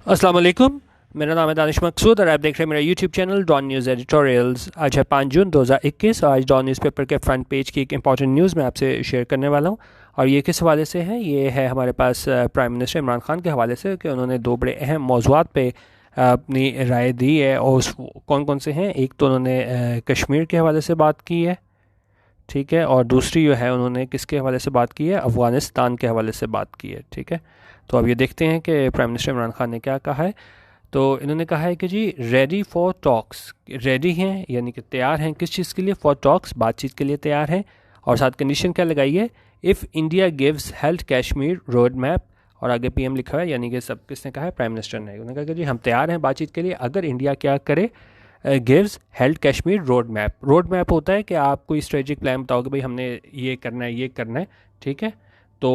अस्सलाम वालेकुम। मेरा नाम है दानिश मकसूद और आप देख रहे हैं मेरा YouTube channel Dawn news editorials. आज है 5 जून 2021 और आज डॉन न्यूज़पेपर के फ्रंट पेज की एक इंपॉर्टेंट न्यूज़ मैं आपसे शेयर करने वाला हूँ। और ये किस हवाले से है? ये है हमारे पास प्राइम मिनिस्टर इमरान खान के हवाले से कि उन्होंने दो बड़े अहम मौज़ूआत पे अपनी राय दी है। और उस कौन कौन से हैं? एक तो उन्होंने कश्मीर के हवाले से बात की है, ठीक है, और दूसरी जो है उन्होंने किसके हवाले से बात की है? अफ़गानिस्तान के हवाले से बात की है, ठीक है। तो अब ये देखते हैं कि प्राइम मिनिस्टर इमरान खान ने क्या कहा है। तो इन्होंने कहा है कि जी रेडी फॉर टॉक्स, रेडी हैं यानी कि तैयार हैं किस चीज़ के लिए? फॉर टॉक्स, बातचीत के लिए तैयार हैं। और साथ कंडीशन क्या लगाई है? If India gives health Kashmir road map, और आगे पीएम लिखा है, यानी कि सब किसने कहा है? प्राइम मिनिस्टर ने। उन्होंने कहा कि जी हम तैयार हैं बातचीत के लिए अगर इंडिया क्या करे? Gives health Kashmir road map. Road map होता है कि आप कोई स्ट्रेटेजिक प्लान बताओगे, भाई हमने ये करना है, ये करना है, ठीक है। तो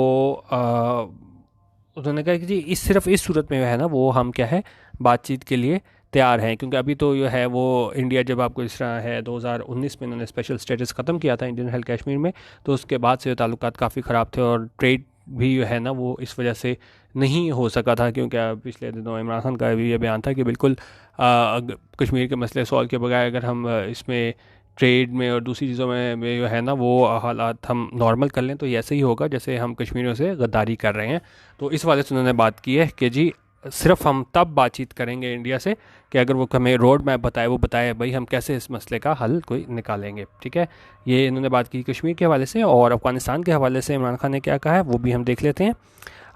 उन्होंने कहा कि जी सिर्फ इस सूरत में है ना वो हम क्या है बातचीत के लिए तैयार हैं। क्योंकि अभी तो जो है वो इंडिया जब आपको इस तरह है 2019 में इन्होंने स्पेशल स्टेटस ख़त्म किया था इंडियन हेल्थ कश्मीर में, तो उसके बाद से ताल्लुकात काफ़ी ख़राब थे और ट्रेड भी जो है ना वो इस वजह से नहीं हो सका था। क्योंकि पिछले दिनों इमरान खान का भी ये बयान था कि बिल्कुल कश्मीर के मसले सॉल्व के बगैर अगर हम इसमें ट्रेड में और दूसरी चीज़ों में जो है ना वो हालात हम नॉर्मल कर लें तो ये ऐसे ही होगा जैसे हम कश्मीरियों से गद्दारी कर रहे हैं। तो इस वाले से उन्होंने बात की है कि जी सिर्फ हम तब बातचीत करेंगे इंडिया से कि अगर वो हमें रोड मैप बताए, वो बताए भाई हम कैसे इस मसले का हल कोई निकालेंगे, ठीक है। ये इन्होंने बात की कश्मीर के हवाले से। और अफगानिस्तान के हवाले से इमरान खान ने क्या कहा है वो भी हम देख लेते हैं।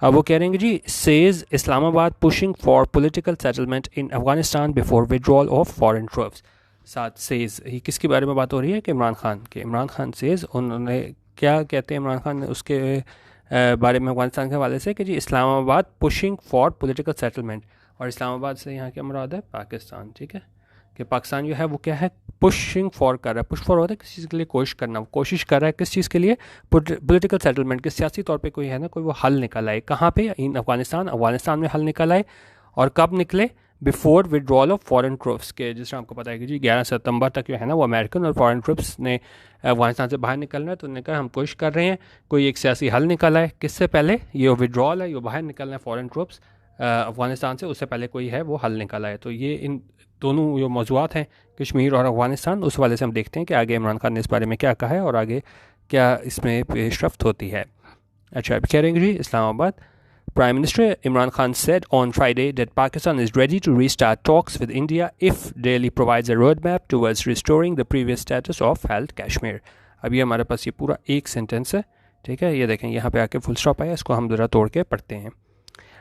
अब वो कह रहे हैं कि जी says Islamabad pushing for political settlement in Afghanistan before withdrawal of foreign troops. साथ सेज, ये किसके बारे में बात हो रही है? कि इमरान खान के। इमरान खान सेज, उन्होंने क्या कहते हैं इमरान खान उसके बारे में अफगानिस्तान के हवाले से कि जी Islamabad pushing for political settlement. और इस्लामाबाद से यहाँ क्या मुराद है? पाकिस्तान, ठीक है। कि पाकिस्तान जो है वो क्या है? पुशिंग फॉर कर रहा है। पुश फॉर होता है किसी चीज़ के लिए कोशिश करना, कोशिश कर रहा है किस चीज़ के लिए? पॉलिटिकल सेटलमेंट के, सियासी तौर पे कोई है ना कोई वो हल निकल आए। कहाँ पे? इन अफगानिस्तान में हल निकल आए। और कब निकले? Before withdrawal of foreign troops के। जिस तरह आपको पता है कि जी 11 सितंबर तक जो है ना वो अमेरिकन और फॉरेन ट्रूप्स ने अफगानिस्तान से बाहर निकलना है। तो उन्होंने कहा हम कोशिश कर रहे हैं कोई एक सियासी हल निकल आए। किससे पहले? ये विड्रॉल है, ये बाहर निकलना है फॉरेन ट्रूप्स अफगानिस्तान से, उससे पहले कोई है वो हल निकल आए। तो ये इन दोनों जो मौजूद हैं कश्मीर और अफगानिस्तान, उस वाले से हम देखते हैं कि आगे इमरान खान ने इस बारे में क्या कहा है और आगे क्या इसमें पेशरफ्त होती है। अच्छा, कह रहे हैं जी Islamabad. Prime Minister Imran Khan said on Friday that Pakistan is ready to restart talks with India if Delhi provides a roadmap towards restoring the previous status of held Kashmir। अभी हमारे पास ये पूरा एक सेंटेंस है, ठीक है। ये देखें यहाँ पे आके फुल स्टॉप आया, इसको हम ज़रा तोड़ के पढ़ते हैं।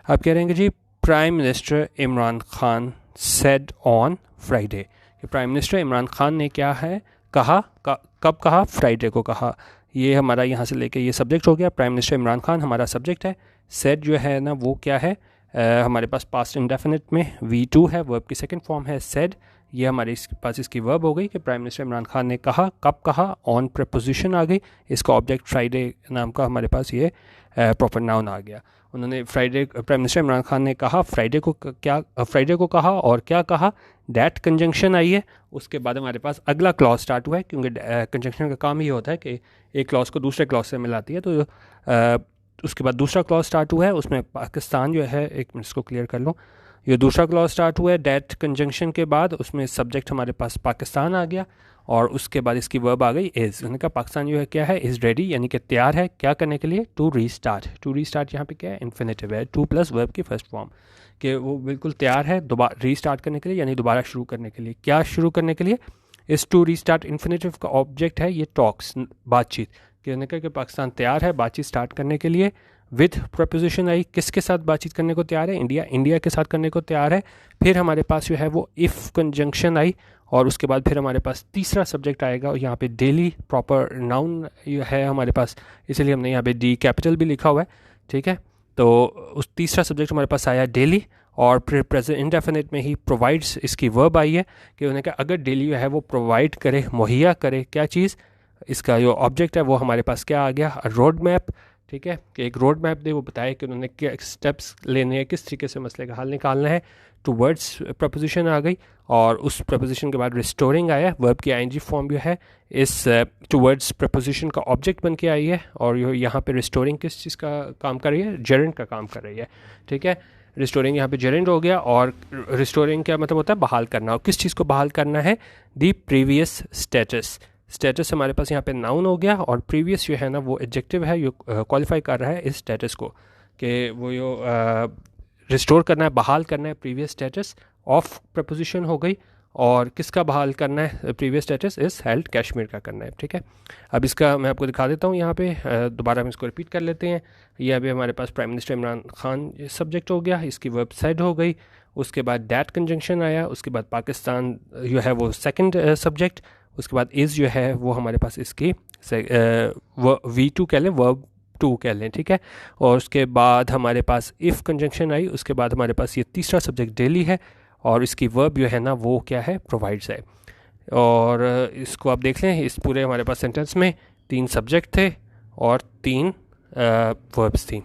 अब कह रहे हैं कि जी prime minister Imran Khan said on Friday, कि प्राइम मिनिस्टर इमरान खान ने क्या है कहा, कब कहा? फ्राइडे को कहा। ये हमारा यहाँ से लेके ये सब्जेक्ट हो गया, प्राइम मिनिस्टर इमरान खान हमारा सब्जेक्ट है। सेड जो है ना वो क्या है? हमारे पास पास्ट इंडेफिनिट में V2 है, वर्ब की सेकंड फॉर्म है सेड। ये हमारे पास इसकी वर्ब हो गई कि प्राइम मिनिस्टर इमरान खान ने कहा। कब कहा? ऑन प्रपोजिशन आ गई, इसका ऑब्जेक्ट फ्राइडे नाम का हमारे पास ये प्रॉपर नाउन आ गया। उन्होंने Friday, prime minister Imran Khan ने कहा फ्राइडे को, क्या फ्राइडे को कहा और क्या कहा? डैट कंजंक्शन आई है। उसके बाद हमारे पास अगला क्लॉज स्टार्ट हुआ है, क्योंकि कंजंक्शन का काम ही होता है कि एक क्लॉज को दूसरे क्लॉज से मिलाती है। तो उसके बाद दूसरा क्लॉज स्टार्ट हुआ है, उसमें पाकिस्तान जो है, एक मिनट इसको क्लियर कर लूँ, ये दूसरा क्लॉज स्टार्ट हुआ है डैट कंजंक्शन के बाद, उसमें सब्जेक्ट हमारे पास पाकिस्तान आ गया और उसके बाद इसकी वर्ब आ गई इज़। उन्होंने कहा पाकिस्तान जो है क्या है? इज़ रेडी, यानी कि तैयार है क्या करने के लिए? To restart. टू रीस्टार्ट यहाँ पे क्या है? इन्फिनेटिव है, टू प्लस वर्ब की फर्स्ट फॉर्म, कि वो बिल्कुल तैयार है दोबारा रीस्टार्ट करने के लिए, यानी दोबारा शुरू करने के लिए। क्या शुरू करने के लिए? इस टू रीस्टार्ट इन्फिनेटिव का ऑब्जेक्ट है ये टॉक्स, बातचीत। कि उन्होंने कहा कि पाकिस्तान तैयार है बातचीत स्टार्ट करने के लिए। विद प्रपोजिशन आई, किसके साथ बातचीत करने को तैयार है? इंडिया के साथ करने को तैयार है। फिर हमारे पास जो है वो इफ़ कंजंक्शन आई और उसके बाद फिर हमारे पास तीसरा सब्जेक्ट आएगा और यहाँ पे डेली प्रॉपर नाउन है हमारे पास, इसलिए हमने यहाँ पे डी कैपिटल भी लिखा हुआ है, ठीक है। तो उस तीसरा सब्जेक्ट हमारे पास आया डेली और फिर प्रेजेंट इंडेफिनिट में ही प्रोवाइड्स इसकी वर्ब आई है कि उन्होंने कहा अगर डेली जो है वो प्रोवाइड करे, मुहैया करे क्या चीज़? इसका जो ऑब्जेक्ट है वो हमारे पास क्या आ गया? रोड मैप, ठीक है। कि एक रोड मैप दे, वो बताए कि उन्होंने क्या स्टेप्स लेने हैं, किस तरीके से मसले का हल निकालना है। टूवर्ड्स प्रपोजिशन आ गई और उस प्रपोजिशन के बाद रिस्टोरिंग आया, वर्ब की आईएनजी फॉर्म जो है इस टूवर्ड्स प्रपोजिशन का ऑब्जेक्ट बन के आई है। और यहाँ पे रिस्टोरिंग किस चीज़ का काम कर रही है? जेरेंट का काम कर रही है, ठीक है। रिस्टोरिंग यहाँ पे जेरेंड हो गया, और रिस्टोरिंग क्या मतलब होता है, बहाल करना। और किस चीज़ को बहाल करना है, दी प्रीवियस स्टेटस। स्टेटस हमारे पास यहाँ पे नाउन हो गया, और प्रीवियस जो है ना वो एडजेक्टिव है, ये क्वालिफाई कर रहा है इस स्टेटस को, कि वो यो रिस्टोर करना है, बहाल करना है प्रीवियस स्टेटस। ऑफ प्रपोजिशन हो गई, और किसका बहाल करना है, प्रीवियस स्टेटस इस हेल्ड कश्मीर का करना है। ठीक है, अब इसका मैं आपको दिखा देता हूँ यहाँ पे, दोबारा हम इसको रिपीट कर लेते हैं। ये अभी हमारे पास prime minister Imran Khan subject हो गया, इसकी वेबसाइट हो गई, उसके बाद दैट कंजंक्शन आया, उसके बाद पाकिस्तान जो है वो सेकंड सब्जेक्ट, उसके बाद इज़ जो है वो हमारे पास इसकी V2 कह लें, वर्ब 2 कह लें। ठीक है, और उसके बाद हमारे पास इफ़ कंजंक्शन आई, उसके बाद हमारे पास ये तीसरा सब्जेक्ट डेली है, और इसकी वर्ब जो है ना वो क्या है, प्रोवाइड्स है। और इसको आप देख लें, इस पूरे हमारे पास सेंटेंस में 3 सब्जेक्ट थे और 3 वर्ब्स थी।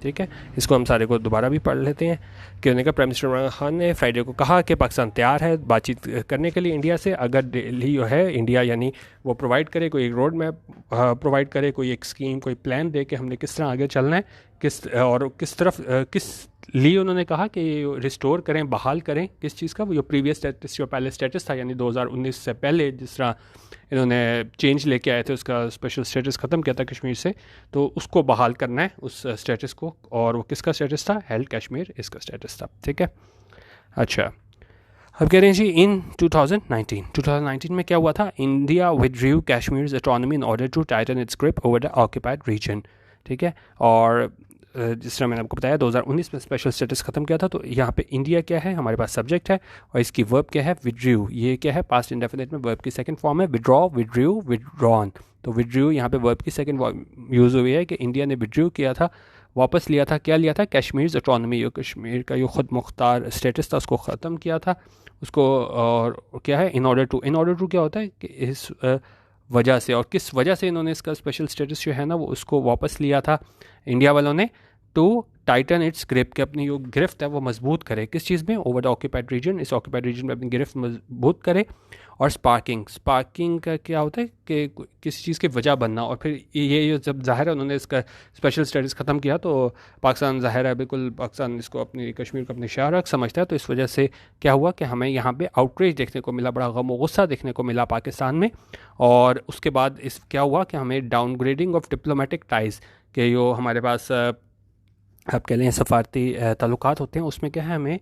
ठीक है, इसको हम सारे को दोबारा भी पढ़ लेते हैं कि उन्होंने कहा, प्राइम मिनिस्टर इमरान खान ने फ्राइडे को कहा कि पाकिस्तान तैयार है बातचीत करने के लिए इंडिया से, अगर दिल्ली जो है इंडिया यानी वो प्रोवाइड करे, कोई एक रोड मैप प्रोवाइड करे, कोई एक स्कीम, कोई प्लान दे कि हमने किस तरह आगे चलना है, किस और किस तरफ किस लिए उन्होंने कहा कि रिस्टोर करें, बहाल करें किस चीज़ का, वो जो प्रीवियस स्टेटस, जो पहले स्टेटस था यानी 2019 से पहले जिस तरह इन्होंने चेंज लेके आए थे, उसका स्पेशल स्टेटस ख़त्म किया था कश्मीर से, तो उसको बहाल करना है उस स्टेटस को। और वो किसका स्टेटस था, हेल्ड कश्मीर, इसका स्टेटस था। ठीक है, अच्छा अब कह रहे हैं जी इन 2019 में क्या हुआ था, India withdrew Kashmir autonomy in order to tighten its grip over the occupied region. ठीक है, और जिस तरह मैंने आपको बताया 2019 में स्पेशल स्टेटस ख़त्म किया था, तो यहाँ पे इंडिया क्या है, हमारे पास सब्जेक्ट है, और इसकी वर्ब क्या है, विड्रू। ये क्या है, पास्ट इंडेफिनिट में वर्ब की सेकंड फॉर्म है, विड्रॉ, विड्रू, विड्रॉन। तो विड्रू यहाँ पे वर्ब की सेकंड यूज़ हुई है कि इंडिया ने विड्रू किया था, वापस लिया था, क्या लिया था, कश्मीर ऑटोनॉमी, जो कश्मीर का जो ख़ुद मुख्तार स्टेटस था उसको ख़त्म किया था उसको। और क्या है, इन ऑर्डर टू क्या होता है कि इस वजह से, और किस वजह से इन्होंने इसका स्पेशल स्टेटस जो है ना वो उसको वापस लिया था इंडिया वालों ने, टू टाइटन इट्स ग्रिप, के अपनी जो गिरफ्त है वो मजबूत करे, किस चीज़ में, ओवर द ऑक्यूपाइड रीजन, इस ऑक्यूपाइड रीजन में अपनी गिरफ्त मजबूत करे। और स्पार्किंग का क्या होता है कि किसी चीज़ की वजह बनना, और फिर ये जब ज़ाहिर है उन्होंने इसका स्पेशल स्टेटस ख़त्म किया, तो पाकिस्तान ज़ाहिर है बिल्कुल, पाकिस्तान इसको अपनी कश्मीर को अपनी शाहरख समझता है, तो इस वजह से क्या हुआ कि हमें यहाँ पे आउटरीच देखने को मिला, बड़ा गम व गुस्सा देखने को मिला पाकिस्तान में। और उसके बाद इस क्या हुआ कि हमें डाउनग्रेडिंग ऑफ डिप्लोमेटिक टाइज़ के जो हमारे पास आप कह लें सफारती ताल्लुकात होते हैं, उसमें क्या है, हमें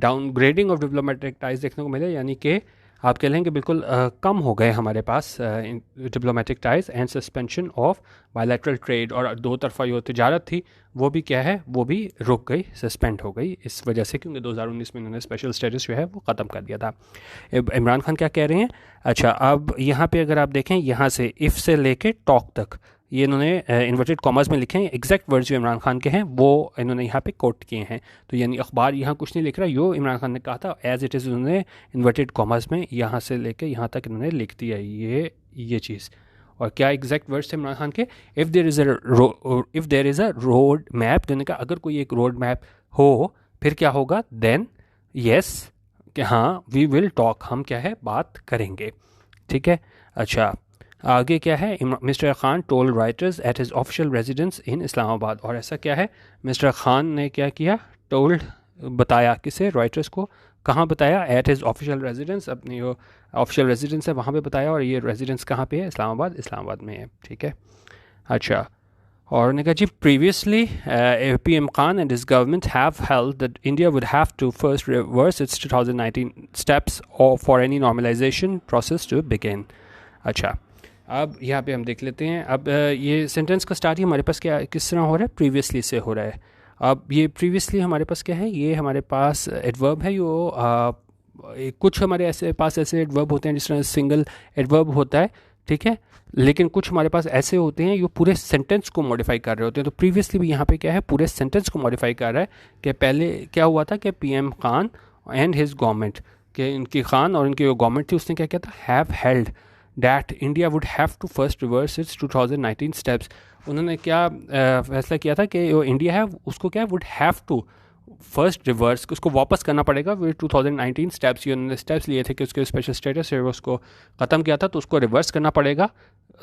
डाउनग्रेडिंग ऑफ डिप्लोमेटिक टाइज़ देखने को मिले, यानी कि आप कह लें कि बिल्कुल कम हो गए हमारे पास diplomatic ties, and suspension of bilateral trade, और दो तरफा जो तिजारत थी वो भी क्या है, वो भी रुक गई, सस्पेंड हो गई इस वजह से, क्योंकि 2019 में इन्होंने स्पेशल स्टेटस जो है वो ख़त्म कर दिया था। इमरान खान क्या कह रहे हैं, अच्छा अब यहाँ पे अगर आप देखें, यहाँ से इफ़ से लेके टॉक तक ये इन्होंने इन्वर्टेड कॉमर्स में लिखे हैं, एग्जैक्ट वर्ड्स जो इमरान खान के हैं वो इन्होंने यहाँ पे कोट किए हैं। तो यानी अखबार यहाँ कुछ नहीं लिख रहा, यो इमरान खान ने कहा था एज इट इज़, उन्होंने इन्वर्टेड कॉमर्स में यहाँ से लेके यहाँ तक इन्होंने लिख दिया ये चीज़। और क्या एग्जैक्ट वर्ड्स थे इमरान खान के, if there is a road map, जिन्होंने कहा अगर कोई एक रोड मैप हो फिर क्या होगा, देन येस, कि हाँ वी विल टॉक, हम क्या है बात करेंगे। ठीक है, अच्छा आगे क्या है, mister Khan told Reuters at his official residence in Islamabad. और ऐसा क्या है, मिस्टर खान ने क्या किया, टोल्ड बताया, किसे, राइटर्स को, कहाँ बताया, एट हिज ऑफिशियल रेजिडेंस, अपनी जो ऑफिशियल रेजिडेंस है वहाँ पे बताया, और ये रेजिडेंस कहाँ पे है, इस्लामाबाद में है। ठीक है, अच्छा और उन्होंने कहा जी previously PM Khan and his government have held that India would have to first reverse its 2019 steps for any normalisation process to begin. अच्छा अब यहाँ पे हम देख लेते हैं, अब ये सेंटेंस का स्टार्ट ही हमारे पास क्या किस तरह हो रहा है, प्रीवियसली से हो रहा है। अब ये प्रीवियसली हमारे पास क्या है, ये हमारे पास एडवर्ब है, यो कुछ हमारे ऐसे एडवर्ब होते हैं जिस तरह सिंगल एडवर्ब होता है, ठीक है, लेकिन कुछ हमारे पास ऐसे होते हैं जो पूरे सेंटेंस को मॉडिफाई कर रहे होते हैं। तो प्रीवियसली भी यहाँ पे क्या है, पूरे सेंटेंस को मॉडिफाई कर रहा है कि पहले क्या हुआ था कि PM Khan and his government, कि इनकी खान और इनकी जो गवर्नमेंट थी उसने क्या किया था, have held that India would have to first reverse its 2019 steps। उन्होंने क्या फैसला किया था कि जो इंडिया है उसको क्या would have to, first reverse उसको वापस करना पड़ेगा। वो 2019 स्टेप्स ये उन्होंने स्टेप्स लिए थे कि उसके स्पेशल स्टेटस है वो उसको ख़त्म किया था, तो उसको रिवर्स करना पड़ेगा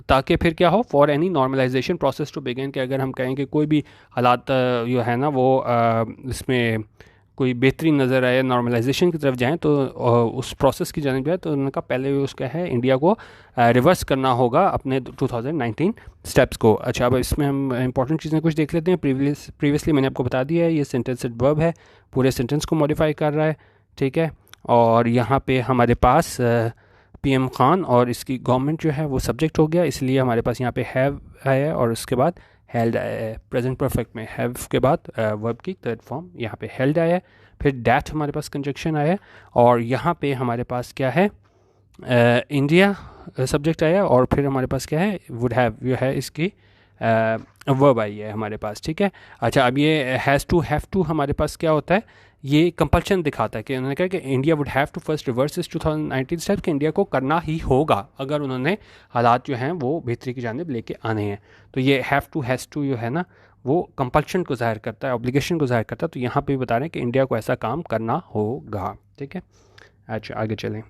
ताकि फिर क्या हो, for any normalisation process to begin, कि अगर हम कहें कि कोई भी हालात जो है ना वो इसमें कोई बेहतरी नज़र आए, नॉर्मलाइजेशन की तरफ जाएं, तो उस प्रोसेस की जानिब जाए, तो उन्होंने कहा पहले उसका है इंडिया को रिवर्स करना होगा अपने 2019 स्टेप्स को। अच्छा, अब इसमें हम इंपॉर्टेंट चीज़ें कुछ देख लेते हैं। प्रीवियसली मैंने आपको बता दिया है ये सेंटेंस वर्ब है, पूरे सेंटेंस को मॉडिफाई कर रहा है, ठीक है। और यहाँ पे हमारे पास पीएम खान और इसकी गवर्नमेंट जो है वो सब्जेक्ट हो गया, इसलिए हमारे पास यहाँ पे हैव है और उसके बाद हेल्ड आया है। प्रेजेंट परफेक्ट में हैव के बाद वर्ब की थर्ड फॉर्म यहाँ पे हेल्ड आया है, फिर डैट हमारे पास कंजक्शन आया है, और यहाँ पे हमारे पास क्या है, इंडिया सब्जेक्ट आया, और फिर हमारे पास क्या है, वुड हैव जो है इसकी वर्ब आई है हमारे पास, ठीक है। अच्छा, अब ये हैज़ टू हैव टू हमारे पास क्या होता है, ये कंपल्शन दिखाता है कि उन्होंने कहा कि India would have to first reverse इस 2019 स्टेप, कि इंडिया को करना ही होगा अगर उन्होंने हालात जो हैं वो बेहतरी की जानिब लेके आने हैं। तो ये हैव टू हैज़ टू जो है ना वो कंपल्शन को ज़ाहिर करता है, ऑब्लिगेशन को ज़ाहिर करता है, तो यहाँ पे भी बता रहे हैं कि इंडिया को ऐसा काम करना होगा, ठीक है। अच्छा, आगे चलें।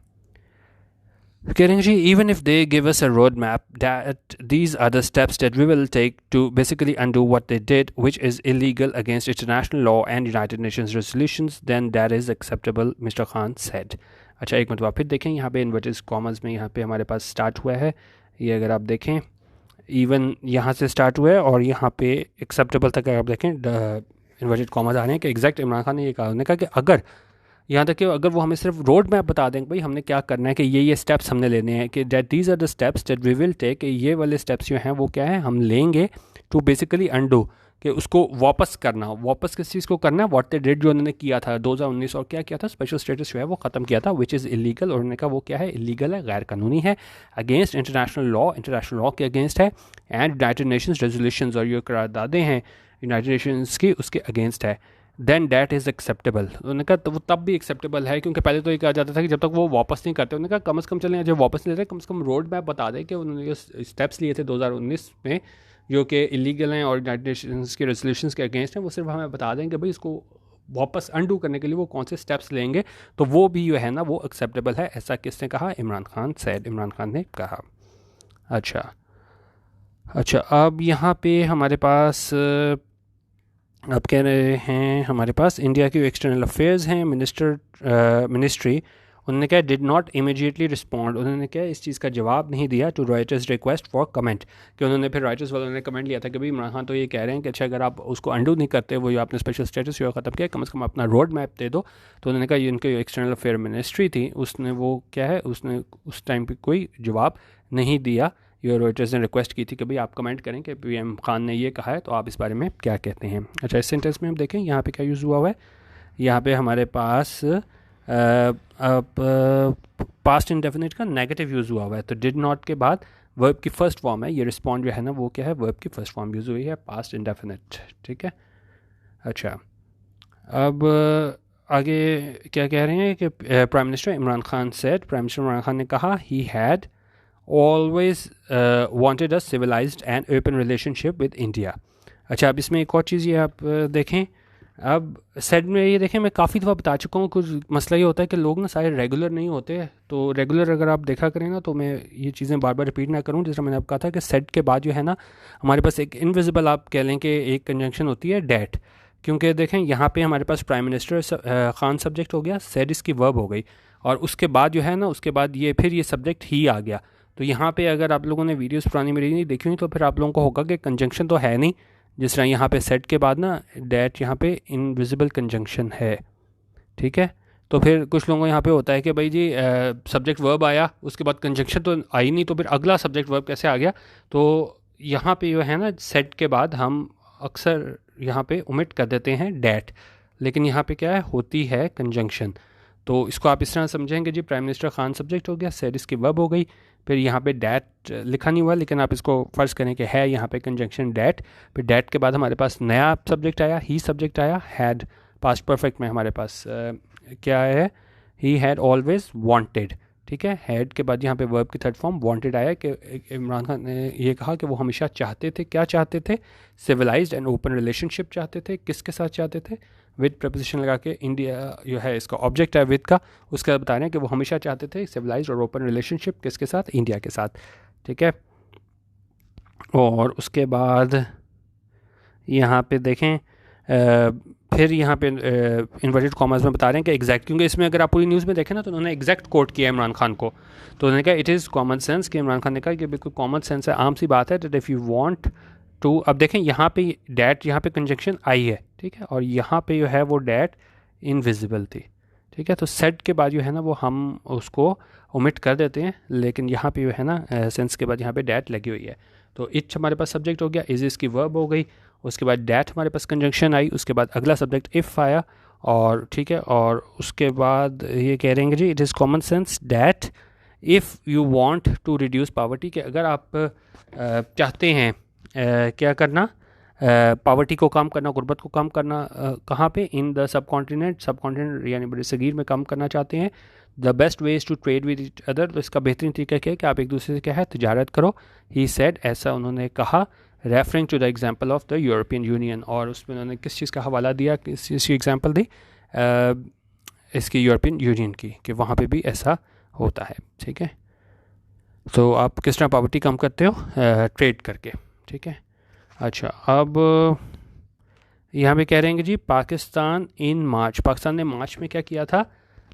कह रहे हैं जी, even if they give us a roadmap that these are the steps that we will take to basically undo what they did, which is illegal against international law and United Nations resolutions, then that is acceptable, Mr. Khan said. अच्छा, एक minute फिर देखें, यहाँ पे inverted commas में यहाँ पे हमारे पास स्टार्ट हुआ है, ये अगर आप देखें इवन यहाँ से स्टार्ट हुआ है और यहाँ पे एक्सेप्टेबल तक अगर आप देखें इन्वर्टेड कॉमर्स आ रहे हैं कि एग्जैक्ट इमरान खान ने ये कहा, उन्होंने कहा कि अगर यहाँ तक कि अगर वो हमें सिर्फ रोड मैप बता दें भाई हमने क्या करना है, कि ये स्टेप्स हमने लेने हैं, कि that these are the steps that we will take, ये वाले स्टेप्स जो हैं वो क्या है हम लेंगे टू बेसिकली अंडू, कि उसको वापस करना, वापस किस चीज़ को करना है, व्हाट दे डिड जो उन्होंने किया था 2019 और क्या किया था, स्पेशल स्टेटस जो है वो ख़त्म किया था, विच इज़ इलीगल, और उन्होंने कहा वो क्या है, इलीगल है, गैर कानूनी है, against international law, international law के अगेंस्ट है, एंड यूनाइटेड नेशंस रेजोल्यूशंस और ये करारदादें हैं यूनाइटेड नेशंस की उसके अगेंस्ट है, देन डैट इज़ एक्सेप्टेबल। उन्होंने कहा तो वो तब भी एक्सेप्टेबल है, क्योंकि पहले तो ये कहा जाता था कि जब तक वो वापस नहीं करते, उन्होंने कहा कम से कम चलें जब वापस नहीं लेते कम से कम रोड मैप बता दें कि उन्होंने जो स्टेप्स लिए थे 2019 में जो कि इलीगल हैं और यूनाइटेड नेशंस के रेजोल्यूशंस के अगेंस्ट हैं, वो सिर्फ हमें बता दें कि भाई इसको वापस अंडू करने के लिए वो कौन से स्टेप्स लेंगे, तो वो भी जो है ना वो एक्सेप्टेबल है। ऐसा किसने कहा, इमरान खान सैद, इमरान खान ने कहा। अच्छा, अब यहाँ पे हमारे पास अब कह रहे हैं हमारे पास इंडिया की एक्सटर्नल अफेयर्स हैं मिनिस्ट्री, उन्होंने क्या डिड नॉट इमीडिएटली रिस्पॉन्ड, उन्होंने क्या इस चीज़ का जवाब नहीं दिया to Reuters request for comment, कि उन्होंने फिर रॉयटर्स वालों ने कमेंट लिया था कि भाई इमरान खान तो ये कह रहे हैं कि अच्छा अगर आप उसको अंडू नहीं करते, वो जो आपने स्पेशल स्टेटस जो ख़त्म किया, कम से कम अपना रोड मैप दे दो। तो उन्होंने कहा ये उनकी एक्सटर्नल अफेयर मिनिस्ट्री थी, उसने वो क्या है उसने उस टाइम पर कोई जवाब नहीं दिया। ये रॉयटर्स ने रिक्वेस्ट की थी कि भाई आप कमेंट करें कि पीएम खान ने ये कहा है तो आप इस बारे में क्या कहते हैं। अच्छा, इस सेंटेंस में हम देखें यहाँ पे क्या यूज़ हुआ हुआ है, यहाँ पे हमारे पास पास्ट इंडेफिनिट का नेगेटिव यूज़ हुआ हुआ है, तो डिड नॉट के बाद वर्ब की फर्स्ट फॉर्म है, ये रिस्पॉन्ड जो है ना वो क्या है वर्ब की फर्स्ट फॉर्म यूज़ हुई है, पास्ट इंडेफिनिट, ठीक है। अच्छा, अब आगे क्या कह रहे हैं कि prime minister Imran Khan said, prime minister Imran Khan ने कहा he had always wanted a civilized and open relationship with India। अच्छा, अब इसमें एक और चीज़ ये आप देखें, अब सेट में ये देखें मैं काफ़ी दफ़ा बता चुका हूँ, कुछ मसला ये होता है कि लोग ना सारे रेगुलर नहीं होते, तो रेगुलर अगर आप देखा करें ना तो मैं ये चीज़ें बार बार रिपीट ना करूँ, जिस तरह मैंने आपको कहा था कि सेट के बाद जो है ना हमारे पास एक इनविजिबल आप कह लें कि एक कंजंक्शन होती है डैट, क्योंकि देखें यहाँ पे हमारे पास प्राइम मिनिस्टर खान सब्जेक्ट हो गया, सेड इसकी वर्ब हो गई, और उसके बाद जो है ना उसके बाद ये फिर ये सब्जेक्ट ही आ गया। तो यहाँ पे अगर आप लोगों ने वीडियोस पुरानी मेरी नहीं देखी हुई तो फिर आप लोगों को होगा कि कंजंक्शन तो है नहीं, जिस तरह यहाँ पे सेट के बाद ना डैट यहाँ पे इनविजिबल कंजंक्शन है, ठीक है। तो फिर कुछ लोगों को यहाँ पे होता है कि भाई जी सब्जेक्ट वर्ब आया उसके बाद कंजंक्शन तो आई नहीं, तो फिर अगला सब्जेक्ट वर्ब कैसे आ गया। तो यहाँ पे जो है ना सेट के बाद हम अक्सर यहाँ पे ओमिट कर देते हैं डैट, लेकिन यहाँ पे क्या है होती है कंजंक्शन। तो इसको आप इस तरह समझेंगे जी प्राइम मिनिस्टर खान सब्जेक्ट हो गया, सेड इसकी वर्ब हो गई, फिर यहाँ पे डैट लिखा नहीं हुआ लेकिन आप इसको फ़र्ज़ करें कि है यहाँ पे कंजंक्शन डैट, फिर डैट के बाद हमारे पास नया सब्जेक्ट आया, ही सब्जेक्ट आया, हैड पास्ट परफेक्ट में हमारे पास क्या है, ही हैड ऑलवेज वांटेड, ठीक है। हैड के बाद यहाँ पे वर्ब की थर्ड फॉर्म वांटेड आया कि इमरान खान ने ये कहा कि वो हमेशा चाहते थे, क्या चाहते थे, सिविलाइज्ड एंड ओपन रिलेशनशिप चाहते थे, किसके साथ चाहते थे, विद प्रपोजिशन लगा के इंडिया जो है इसका ऑब्जेक्ट है विद का, उसके बाद बता रहे हैं कि वो हमेशा चाहते थे सिविलाइज्ड और ओपन रिलेशनशिप किसके साथ, इंडिया के साथ, ठीक है। और उसके बाद यहाँ पे देखें फिर यहाँ पे इन्वर्टेड कॉमर्स में बता रहे हैं कि एग्जैक्ट, क्योंकि इसमें अगर आप पूरी न्यूज़ में देखें ना तो उन्होंने एग्जैक्ट कोट किया इमरान खान को, तो उन्होंने कहा इट इज़ कॉमन सेंस, कि इमरान खान ने कहा कि बिल्कुल कॉमन सेंस है, आम सी बात है, that if you want to, अब देखें यहाँ पे डैट, यहाँ पे कंजंक्शन आई है, ठीक है, और यहाँ पे जो है वो डैट इनविजिबल थी, ठीक है, तो सेट के बाद जो है ना वो हम उसको ओमिट कर देते हैं, लेकिन यहाँ पे जो है ना सेंस के बाद यहाँ पे डैट लगी हुई है, तो इट हमारे पास सब्जेक्ट हो गया, इज इसकी वर्ब हो गई, उसके बाद डैट हमारे पास कंजंक्शन आई, उसके बाद अगला सब्जेक्ट इफ़ आया, और ठीक है, और उसके बाद ये कह रहे हैं जी it is common sense that if you want to reduce poverty, कि अगर आप चाहते हैं क्या करना, पॉवर्टी को कम करना, गुर्बत को कम करना, कहाँ पे, इन द सब कॉन्टिनेंट यानी बड़े सगीर में कम करना चाहते हैं, the best ways to trade with each other, तो इसका बेहतरीन तरीका क्या है कि आप एक दूसरे से क्या है तजारत करो, ही सेड, ऐसा उन्होंने कहा, referring to the example of the European Union, और उसमें उन्होंने किस चीज़ का हवाला दिया, किस चीज़ की एग्जांपल दी, इसकी यूरोपियन यूनियन की, कि वहाँ पे भी ऐसा होता है, ठीक है। तो आप किस तरह पॉवर्टी कम करते हो, ट्रेड करके, ठीक है। अच्छा, अब यहाँ पे कह रहे हैं कि जी पाकिस्तान इन मार्च, पाकिस्तान ने मार्च में क्या किया था,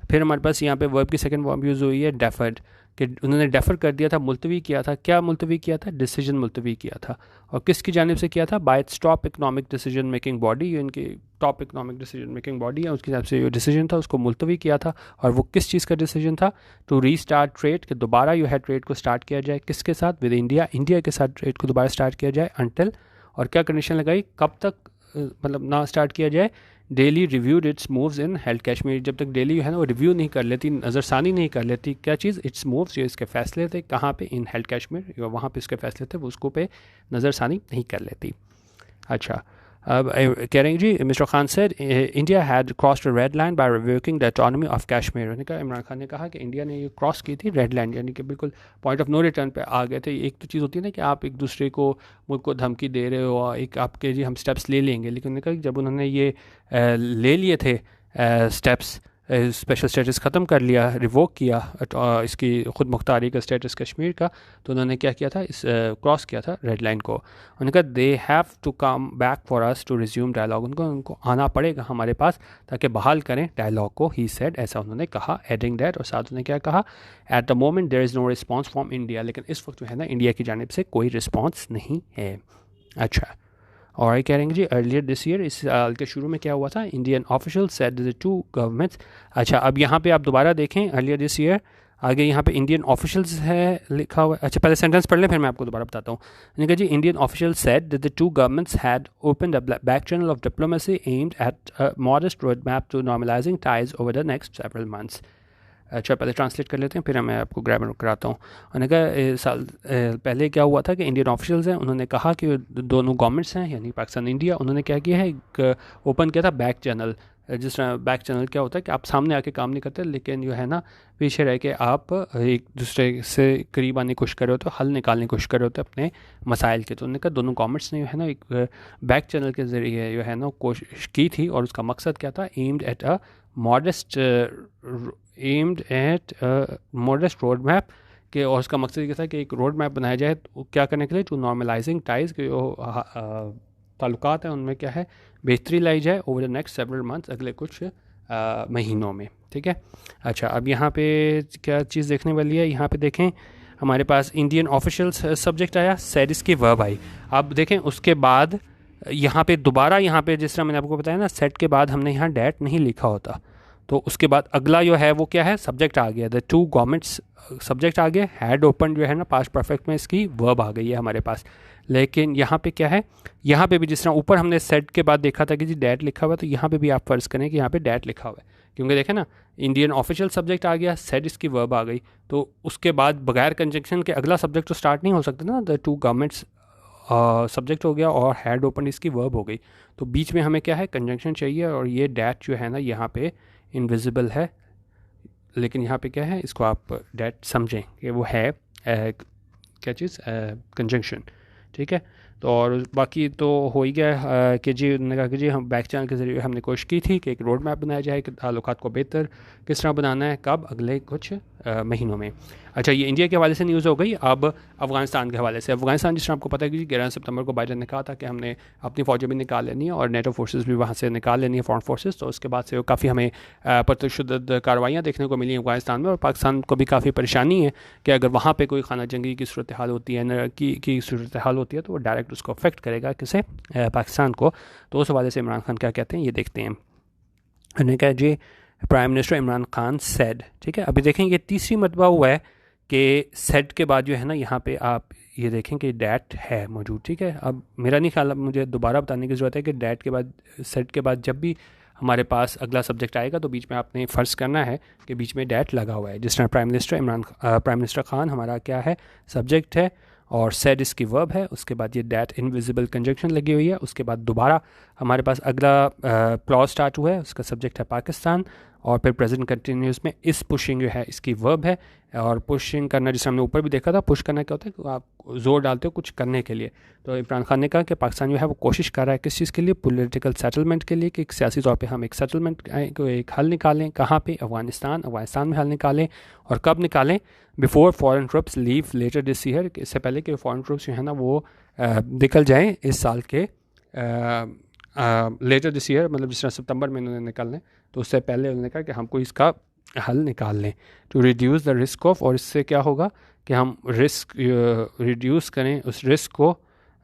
फिर हमारे पास यहाँ पे वर्ब की सेकंड वर्ब यूज़ हुई है डेफर्ड, कि उन्होंने डेफर कर दिया था, मुलतवी किया था, क्या मुलतवी किया था, डिसीजन मुलतवी किया था, और किसकी जानिब से किया था, bye its top economic decision making body, ये इनकी top economic decision making body है, उसके हिसाब से जो डिसीजन था उसको मुलतवी किया था, और वो किस चीज़ का डिसीजन था, टू रीस्टार्ट ट्रेड, कि दोबारा जो है ट्रेड को स्टार्ट किया जाए, किसके साथ, विद इंडिया, इंडिया के साथ ट्रेड को दोबारा स्टार्ट किया जाए, अंटिल, और क्या कंडीशन लगाई, कब तक मतलब ना स्टार्ट किया जाए, daily reviewed it's moves in held Kashmir, जब तक डेली है ना वो रिव्यू नहीं कर लेती, नज़रसानी नहीं कर लेती, क्या चीज़, इट्स मूव्स, जो इसके फैसले थे कहाँ पे, इन हेल्ड कश्मीर, वहाँ पे इसके फैसले थे वो उसको पे नज़रसानी नहीं कर लेती। अच्छा, अब कह रहे हैं जी mister Khan said India had crossed the red line by revoking the autonomy of Kashmir, उन्होंने कहा, इमरान खान ने कहा कि इंडिया ने ये क्रॉस की थी रेड लाइन, यानी कि बिल्कुल पॉइंट ऑफ नो रिटर्न पे आ गए थे। एक तो चीज़ होती है ना कि आप एक दूसरे को, मुल्क को धमकी दे रहे हो, और एक आपके जी हम स्टेप्स ले लेंगे, लेकिन उन्होंने कहा कि जब उन्होंने ये ले लिए थे स्टेप्स, स्पेशल स्टेटस ख़त्म कर लिया, रिवोक किया इसकी ख़ुद मुख्तारी का स्टेटस कश्मीर का, तो उन्होंने क्या किया था, इस क्रॉस किया था रेड लाइन को। उन्होंने कहा they have to come back for us to resume dialogue, उनको आना पड़ेगा हमारे पास ताकि बहाल करें डायलॉग को, ही सेड, ऐसा उन्होंने कहा, एडिंग दैट, और साथ उन्होंने क्या कहा, at the moment there is no response from India, लेकिन इस वक्त जो है ना इंडिया की जानिब से कोई रिस्पॉन्स नहीं है। अच्छा, और ये कह रहे हैं जी अर्लियर दिस ईयर, इस साल के शुरू में क्या हुआ था, Indian official said the two governments. अच्छा, अब यहाँ पे आप दोबारा देखें अर्लियर दिस ईयर, आगे यहाँ पे इंडियन ऑफिशियल्स है लिखा हुआ है। अच्छा, पहले सेंटेंस पढ़ लें फिर मैं आपको दोबारा बताता हूँ। मैंने कहा जी Indian official said that the two governments had opened a back channel of diplomacy aimed at a modest road map to normalising ties over the next several months. अच्छा, पहले ट्रांसलेट कर लेते हैं फिर मैं आपको ग्रामर कराता हूँ। उन्होंने कहा साल पहले क्या हुआ था कि इंडियन ऑफिशियल्स हैं, उन्होंने कहा कि दोनों गवर्नमेंट्स हैं यानी पाकिस्तान इंडिया, उन्होंने क्या किया है, एक ओपन किया था बैक चैनल। जिस तरह बैक चैनल क्या होता है कि आप सामने आके काम नहीं करते, लेकिन जो है ना पीछे रह के आप एक दूसरे से करीब आने की कोशिश कर रहे होते, हल निकालने की कोशिश कर रहे होते अपने मसाइल के। तो उन्होंने कहा दोनों गवर्नमेंट्स ने जो है ना एक बैक चैनल के ज़रिए जो है ना कोशिश की थी, और उसका मकसद क्या था, aimed at a modest modest road map के, और उसका मकसद ये था कि एक रोड मैप बनाया जाए तो क्या करने के लिए, टू नॉर्मलाइजिंग टाइज के जो ताल्लुकात हैं उनमें क्या है बेहतरी लाई जाए over the next several months, अगले कुछ महीनों में, ठीक है। अच्छा, अब यहाँ पे क्या चीज़ देखने वाली है, यहाँ पे देखें हमारे पास इंडियन ऑफिशियल्स सब्जेक्ट आया, सेड इसकी वर्ब आई। अब देखें उसके बाद यहाँ पे दोबारा, यहाँ पे जिस तरह मैंने आपको बताया ना सेट के बाद हमने यहाँ डैट नहीं लिखा होता, तो उसके बाद अगला जो है वो क्या है, सब्जेक्ट आ गया, द टू गवर्नमेंट्स सब्जेक्ट आ गया, हैड ओपन जो है ना पास्ट परफेक्ट में इसकी वर्ब आ गई है हमारे पास। लेकिन यहाँ पे क्या है, यहाँ पे भी जिस तरह ऊपर हमने सेट के बाद देखा था कि जी डैट लिखा हुआ है, तो यहाँ पे भी आप फ़र्ज़ करें कि यहाँ पे डैट लिखा हुआ है, क्योंकि देखें ना इंडियन ऑफिशियल सब्जेक्ट आ गया, सेट इसकी वर्ब आ गई, तो उसके बाद बगैर कंजंक्शन के अगला सब्जेक्ट तो स्टार्ट नहीं हो सकता ना, द टू गवर्नमेंट्स सब्जेक्ट हो गया और हैड ओपन इसकी वर्ब हो गई, तो बीच में हमें क्या है कंजंक्शन चाहिए, और ये डैट जो है ना यहाँ पे इनविजिबल है, लेकिन यहाँ पे क्या है, इसको आप डैट समझें कि वो है क्या चीज़, कंजंक्शन, ठीक है। तो और बाकी तो हो ही गया कि जी उन्होंने कहा कि जी हम बैक चैनल के ज़रिए हमने कोशिश की थी कि एक रोड मैप बनाया जाए कि ताल्लुकात को बेहतर किस तरह बनाना है, कब, अगले कुछ महीनों में। अच्छा, ये इंडिया के हवाले से न्यूज़ हो गई। अब अफ़गानिस्तान के हवाले से, अफ़गानिस्तान जिस तरह आपको पता है कि 11 सितंबर को बाइडन ने कहा था कि हमने अपनी फ़ौजें भी निकाल लेनी है और नेटो फोर्सेस भी वहाँ से निकाल लेनी है, फॉरेन फोर्सेस। तो उसके बाद से वो काफ़ी हमें प्रतशुद्ध कार्रवाइयाँ देखने को मिली अफ़गानिस्तान में, और पाकिस्तान को भी काफ़ी परेशानी है कि अगर वहाँ पर कोई खाना जंगी की सूरत हाल होती है की सूरत हाल होती है तो वो डायरेक्ट उसको अफेक्ट करेगा किसे, पाकिस्तान को। तो उस हवाले से इमरान खान क्या कहते हैं ये देखते हैं। उन्होंने कहा जी prime minister Imran Khan said, ठीक है, अभी देखें ये तीसरी मरतबा हुआ है कि सेड के बाद जो है ना यहाँ पे आप ये देखें कि डैट है मौजूद, ठीक है। अब मेरा नहीं ख्याल, अब मुझे दोबारा बताने की ज़रूरत है कि डैट के बाद, सेड के बाद जब भी हमारे पास अगला सब्जेक्ट आएगा तो बीच में आपने फ़र्ज़ करना है कि बीच में डैट लगा हुआ है। जिस तरह प्राइम मिनिस्टर खान हमारा क्या है, सब्जेक्ट है, और सेड इसकी वर्ब है, उसके बाद ये डैट इनविजिबल कंजंक्शन लगी हुई है, उसके बाद दोबारा हमारे पास अगला क्लॉज स्टार्ट हुआ है, उसका सब्जेक्ट है पाकिस्तान, और फिर प्रेजेंट कंटिन्यूस में इस पुशिंग जो है इसकी वर्ब है। और पुशिंग करना, जिसे हमने ऊपर भी देखा था, पुश करना क्या होता है कि आप जोर डालते हो कुछ करने के लिए। तो इमरान खान ने कहा कि पाकिस्तान जो है वो कोशिश कर रहा है किस चीज़ के लिए, पॉलिटिकल सेटलमेंट के लिए, कि सियासी तौर पे हम एक सेटलमेंट को एक हल निकालें। कहाँ पे, अफगानिस्तान में हल निकालें, और कब निकालें, before foreign troops leave later this year, इससे पहले कि फॉरेन ट्रुप्स जो है ना वो निकल जाएँ इस साल के लेटर दिस ईयर, मतलब जिस तरह सितंबर में उन्होंने निकलना है तो उससे पहले उन्होंने कहा कि हमको इसका हल निकाल लें, to reduce the risk of, और इससे क्या होगा कि हम रिस्क रिड्यूस करें उस रिस्क को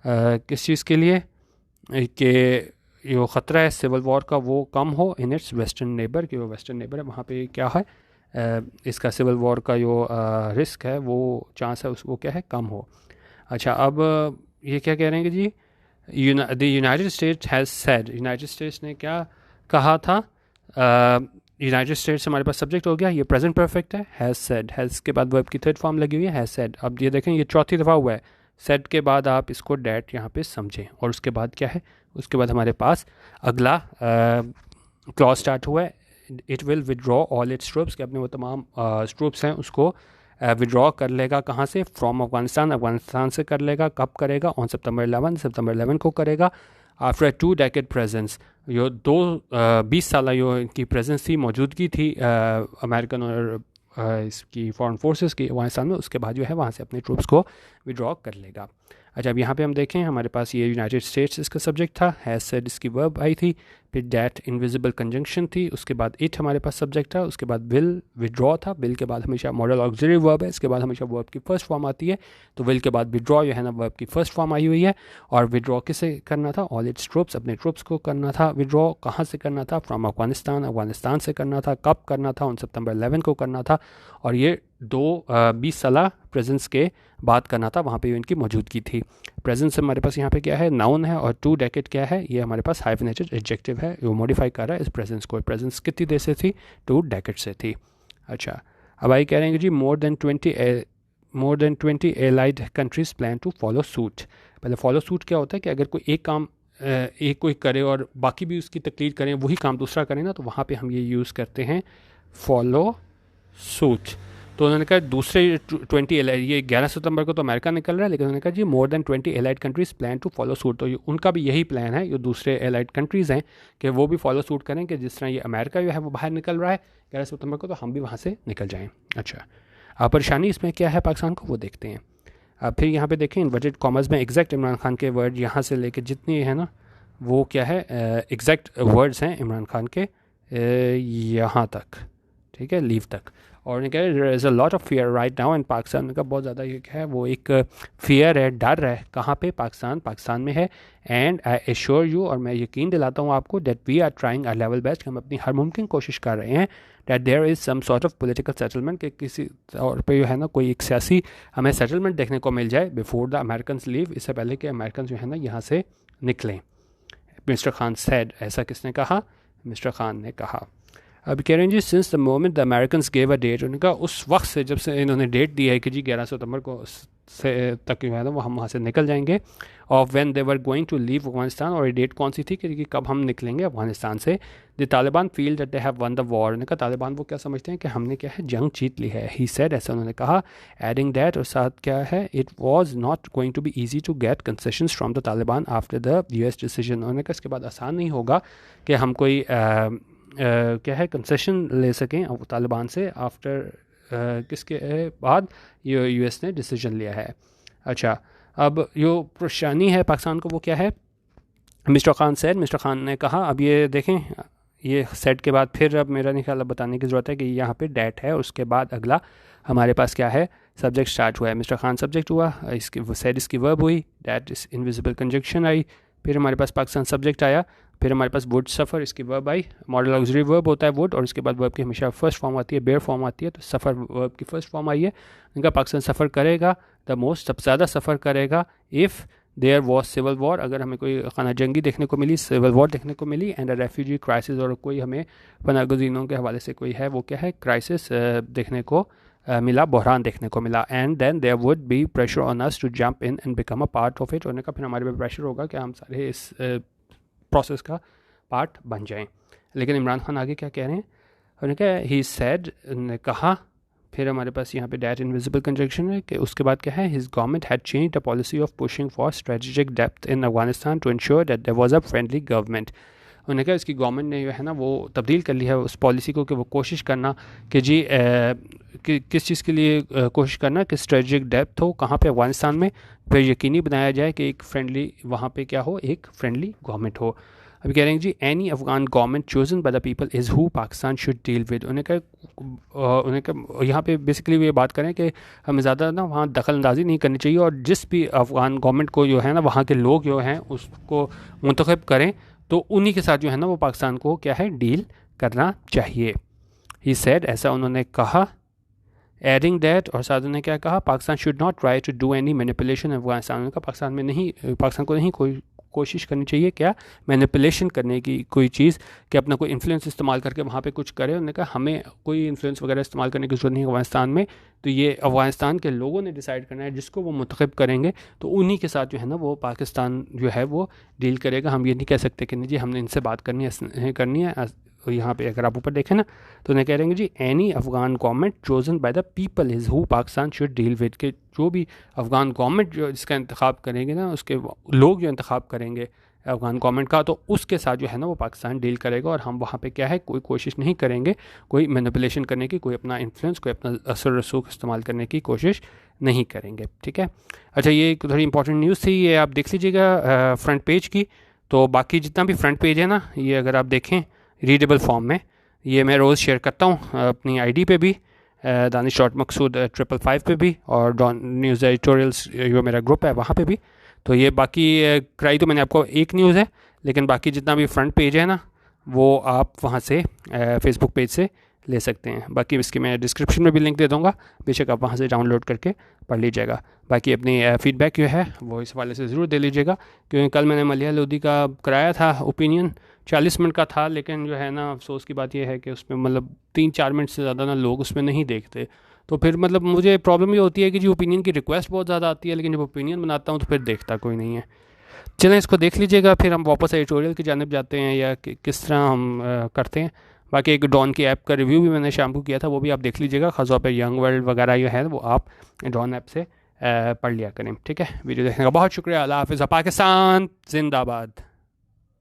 किस चीज़ के लिए, कि जो ख़तरा है सिविल वॉर का वो कम हो इन इट्स वेस्टर्न नेबर, कि वो वेस्टर्न नेबर है वहाँ पे क्या है, इसका सिविल वॉर का जो रिस्क है वो चांस है उसको क्या है, कम हो। अच्छा, अब ये क्या कह रहे हैं कि जी the United States has said, United States ने क्या कहा था, यूनाइटेड स्टेट्स हमारे पास सब्जेक्ट हो गया, ये प्रेजेंट परफेक्ट है, हैज़ सेड, हैज़ के बाद वर्ब की थर्ड फॉर्म लगी हुई है, हैज़ सेड। अब ये देखें ये चौथी दफ़ा हुआ है, सेड के बाद आप इसको डैट यहाँ पे समझें, और उसके बाद क्या है, उसके बाद हमारे पास अगला क्लॉज स्टार्ट हुआ है, it will withdraw all it's troops, कि अपने वो तमाम ट्रूप्स हैं उसको विड्रॉ कर लेगा, कहाँ से, फ्रॉम अफगानिस्तान से कर लेगा। कब करेगा, ऑन सितंबर 11 को करेगा। आफ्टर 2 डेकेड प्रेजेंस, जो 20 साल जो इनकी प्रेजेंस थी, मौजूदगी थी अमेरिकन और इसकी फॉरेन फोर्सेस की अफगानिस्तान में, उसके बाद जो है वहाँ से अपने ट्रूप्स को विड्रॉ कर लेगा। अच्छा, अब यहाँ पे हम देखें हमारे पास ये यूनाइटेड स्टेट्स इसका सब्जेक्ट था, हैज़ सेड इसकी वर्ब आई थी, फिर डैट इनविजिबल कंजंक्शन थी, उसके बाद इट हमारे पास सब्जेक्ट था, उसके बाद विल विड्रॉ था, विल के बाद हमेशा मॉडल ऑक्सिलरी वर्ब है, इसके बाद हमेशा वर्ब की फर्स्ट फॉर्म आती है, तो विल के बाद विड्रॉ जो है ना वर्ब की फर्स्ट फॉर्म आई हुई है। और विड्रॉ किसे करना था, ऑल इट्स ट्रूप्स, अपने ट्रूप्स को करना था विड्रॉ। कहाँ से करना था, फ्रॉम अफगानिस्तान से करना था। कब करना था, ऑन सितंबर 11 को करना था, और ये 20 साल प्रेजेंस के बात करना था, वहाँ पे इनकी मौजूदगी थी। प्रेजेंस हमारे पास यहाँ पे क्या है, नाउन है, और 2 डेकेड क्या है, ये हमारे पास हाइफनेटेड एडजेक्टिव है, वो मॉडिफाई कर रहा है इस प्रेजेंस को। प्रेजेंस कितनी देर से थी, 2 डेकेड से थी। अच्छा, अब आई कह रहे हैं जी more than 20 allied countries plan to follow suit. पहले फॉलो सूट क्या होता है कि अगर कोई एक काम एक कोई करे और बाकी भी उसकी तकलीद करें, वही काम दूसरा करें ना, तो वहाँ पे हम ये यूज़ करते हैं फॉलो सूट। तो उन्होंने कहा दूसरे 20 एलाइड, ये 11 सितंबर को तो अमेरिका निकल रहा है, लेकिन उन्होंने कहा जी more than 20 allied countries plan to follow suit. तो उनका भी यही प्लान है, जो दूसरे एलाइड कंट्रीज़ हैं, कि वो भी फॉलो सूट करें, कि जिस तरह ये अमेरिका जो है वो बाहर निकल रहा है 11 सितंबर को, तो हम भी वहाँ से निकल जाएँ। अच्छा, अब परेशानी इसमें क्या है पाकिस्तान को, वो देखते हैं। अब फिर यहाँ पे देखें इन्वर्टेड कॉमर्स में एग्जैक्ट इमरान खान के वर्ड यहाँ से लेके जितने हैं ना, वो क्या है, एग्जैक्ट वर्ड्स हैं इमरान खान के यहाँ तक, ठीक है, लीव तक। और उन्होंने कहा there is a lot of fear right now in Pakistan का, बहुत ज़्यादा ये क्या है, वो एक फियर है, डर है, कहाँ पे, पाकिस्तान में है। एंड आई एश्योर यू, और मैं यकीन दिलाता हूँ आपको, that we are trying our level best, हम अपनी हर मुमकिन कोशिश कर रहे हैं, that there is some sort of political settlement, कि किसी तौर पे जो है ना कोई एक सियासी हमें सेटलमेंट देखने को मिल जाए बिफोर द अमेरिकन लीव, इससे पहले कि अमेरिकन जो है ना यहाँ से निकलें। मिस्टर खान सेड, ऐसा किसने कहा, मिस्टर खान ने कहा। अब कह रहे हैं जी since the moment the American gave a date, उनका उस वक्त से, जब से इन्होंने डेट दी है कि जी 11 सितंबर को से तक जो है ना वो हम वहाँ से निकल जाएंगे। Of when they were going to leave Afghanistan, और ये डेट कौन सी थी कि कब हम निकलेंगे अफगानिस्तान से। The Taliban feel that they have one the war, उन्होंने कहा तालिबान वो क्या समझते हैं कि हमने क्या है जंग जीत ली है। ही सेड, ऐसा उन्होंने कहा। एडिंग दैट, और साथ क्या है, it was not going to be easy to get concessions from the Taliban after the US decision. उन्होंने कहा इसके बाद आसान नहीं होगा कि हम कोई क्या है कंसेशन ले सकें तालिबान से आफ्टर किसके बाद US ने डिसीजन लिया है। अच्छा, अब जो परेशानी है पाकिस्तान को वो क्या है। Mister Khan said, mister Khan ने कहा, अब ये देखें ये सेट के बाद फिर अब मेरा नहीं ख्याल बताने की ज़रूरत है कि यहाँ पे डैट है, उसके बाद अगला हमारे पास क्या है, सब्जेक्ट स्टार्ट हुआ है। मिस्टर खान सब्जेक्ट हुआ, इसकी सेड इसकी वर्ब हुई, डैट इस इनविजिबल कंजक्शन आई, फिर हमारे पास पाकिस्तान सब्जेक्ट आया, फिर हमारे पास वुड सफ़र इसकी verb I. Model auxiliary verb होता है वुड, और इसके बाद वर्ब की हमेशा फर्स्ट फॉर्म आती है, बेयर फॉर्म आती है, तो सफ़र वर्ब की फर्स्ट फॉर्म आई है। इनका पाकिस्तान सफ़र करेगा, द मोस्ट सबसे ज़्यादा सफ़र करेगा if there was civil war, अगर हमें कोई खाना जंगी देखने को मिली, सिविल वॉर देखने को मिली, एंड अ रेफ्यूजी क्राइसिस, और कोई हमें पनागज़ीनों के हवाले से कोई है वो क्या है क्राइसिस देखने को मिला, बहरान देखने को मिला। And then there would be pressure on us to jump in and become a part of it, उन्होंने कहा फिर हमारे पे प्रेशर होगा कि हम सारे इस प्रोसेस का पार्ट बन जाएं। लेकिन इमरान खान आगे क्या कह रहे हैं, उन्होंने कहा ही सेड, ने कहा, फिर हमारे पास यहाँ पे डैट इनविजिबल कंजक्शन है कि उसके बाद क्या है, his government had changed the policy of pushing for strategic depth in Afghanistan to ensure that there was a friendly government. उन्होंने कहा इसकी गवर्नमेंट ने जो है ना वो तब्दील कर लिया है उस पॉलिसी को कि वो कोशिश करना कि जी किस चीज़ के लिए कोशिश करना कि स्ट्रेटेजिक डेप्थ हो कहाँ पे, अफगानिस्तान में, फिर यकीनी बनाया जाए कि एक फ्रेंडली वहाँ पे क्या हो, एक फ्रेंडली गवर्नमेंट हो। अभी कह रहे हैं जी any Afghan government chosen by the people is who Pakistan should deal with. उन्हें कहा यहाँ पे बेसिकली ये बात करें कि हमें ज़्यादा ना वहाँ दखल अंदाजी नहीं करनी चाहिए, और जिस भी अफगान गवर्नमेंट को जो है ना वहाँ के लोग जो हैं उसको मुंतखब करें तो उन्हीं के साथ जो है ना वो पाकिस्तान को क्या है डील करना चाहिए। ही सेड, ऐसा उन्होंने कहा। एडिंग दैट, और साथ उन्होंने क्या कहा, Pakistan should not try to do any manipulation Afghanistan का, पाकिस्तान को नहीं कोई कोशिश करनी चाहिए क्या मैनिपुलेशन करने की, कोई चीज़ कि अपना कोई इन्फ्लुएंस इस्तेमाल करके वहाँ पे कुछ करे। उन्होंने कहा हमें कोई इन्फ्लुएंस वगैरह इस्तेमाल करने की जरूरत नहीं है अफगानिस्तान में, तो ये अफगानिस्तान के लोगों ने डिसाइड करना है, जिसको वो मुंतखब करेंगे तो उन्हीं के साथ जो है ना वो पाकिस्तान जो है वो डील करेगा। हम ये नहीं कह सकते कि नहीं जी हमने इनसे बात करनी है। यहाँ पे अगर आप ऊपर देखें ना तो उन्हें कह रहे हैं जी any Afghan government chosen by the people is who Pakistan should deal with, के जो भी अफगान गवर्नमेंट जो जिसका इंतखाब करेंगे ना, उसके लोग जो इंतखाब करेंगे अफगान गवर्नमेंट का, तो उसके साथ जो है ना वो पाकिस्तान डील करेगा। और हम वहाँ पे क्या है कोई कोशिश नहीं करेंगे कोई मैनिपुलेशन करने की, कोई अपना इन्फ्लुएंस, कोई अपना असर रसूख इस्तेमाल करने की कोशिश नहीं करेंगे। ठीक है, अच्छा ये एक थोड़ी इंपॉर्टेंट न्यूज़ थी, ये आप देख लीजिएगा फ्रंट पेज की। तो बाकी जितना भी फ्रंट पेज है ना ये अगर आप देखें रीडेबल फॉर्म में, ये मैं रोज़ शेयर करता हूँ अपनी आईडी पे भी, दानिश डॉट मकसूद 555 पे भी, और डॉन न्यूज़ एडिटोरियल्स जो मेरा ग्रुप है वहाँ पे भी। तो ये बाकी कराई तो मैंने आपको एक न्यूज़ है, लेकिन बाकी जितना भी फ्रंट पेज है ना वो आप वहाँ से फेसबुक पेज से ले सकते हैं। बाकी इसकी मैं डिस्क्रिप्शन में भी लिंक दे दूँगा, बेशक आप वहाँ से डाउनलोड करके पढ़ लीजिएगा। बाकी अपनी फीडबैक जो है वो इस हवाले से ज़रूर दे लीजिएगा, क्योंकि कल मैंने मलिहा लोधी का कराया था ओपिनियन, 40 मिनट का था, लेकिन जो है ना अफसोस की बात यह है कि उसमें मतलब 3-4 मिनट से ज़्यादा ना लोग उसमें नहीं देखते। तो फिर मतलब मुझे प्रॉब्लम ये होती है कि जो ओपिनियन की रिक्वेस्ट बहुत ज़्यादा आती है, लेकिन जब ओपिनियन बनाता हूँ तो फिर देखता कोई नहीं है। चलें इसको देख लीजिएगा, फिर हम वापस एडिटोरियल की जानिब जाते हैं या किस तरह हम करते हैं। बाकी एक डॉन की ऐप का रिव्यू भी मैंने शाम को किया था, वो भी आप देख लीजिएगा, ख़ासतौर पर यंग वर्ल्ड वगैरह जो है वो आप डॉन ऐप से पढ़ लिया करें। ठीक है, वीडियो देखने का बहुत शुक्रिया। अल्लाह हाफ़िज़, पाकिस्तान जिंदाबाद।